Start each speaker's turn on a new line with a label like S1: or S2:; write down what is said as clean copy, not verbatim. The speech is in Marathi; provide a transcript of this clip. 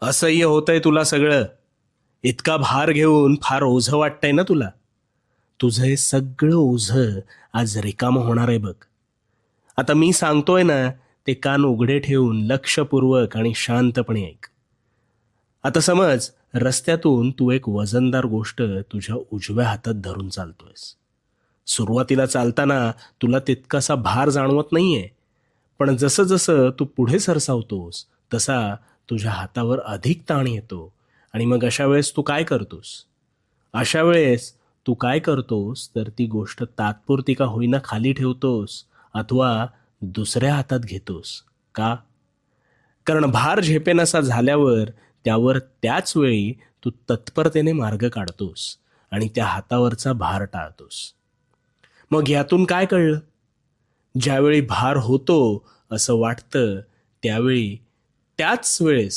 S1: असह्य होतंय तुला सगळं. इतका भार घेऊन फार ओझं वाटतंय ना तुला. तुझं हे सगळं ओझं आज रिकामं होणार आहे बघ. आता मी सांगतोय ना, ते कान उघडे ठेवून लक्षपूर्वक आणि शांतपणे ऐक. आता समज रस्त्यातून तू एक वजनदार गोष्ट तुझ्या उजव्या हातात धरून चालतोयस. सुरुवातीला चालताना तुला तितकासा भार जाणवत नाहीये, पण जसं जसं तू पुढे सरसावतोस तसा तुझ्या हातावर अधिक ताण येतो. आणि मग अशा वेळेस तू काय करतोस तर ती गोष्ट तात्पुरती का होईना खाली ठेवतोस अथवा दुसऱ्या हातात घेतोस. का? कारण भार झेपेनासा झाल्यावर त्यावर त्याच वेळी तू तत्परतेने मार्ग काढतोस आणि त्या हातावरचा भार टाळतोस. मग यातून काय कळलं? ज्यावेळी भार होतो असं वाटतं त्यावेळी त्याच वेळेस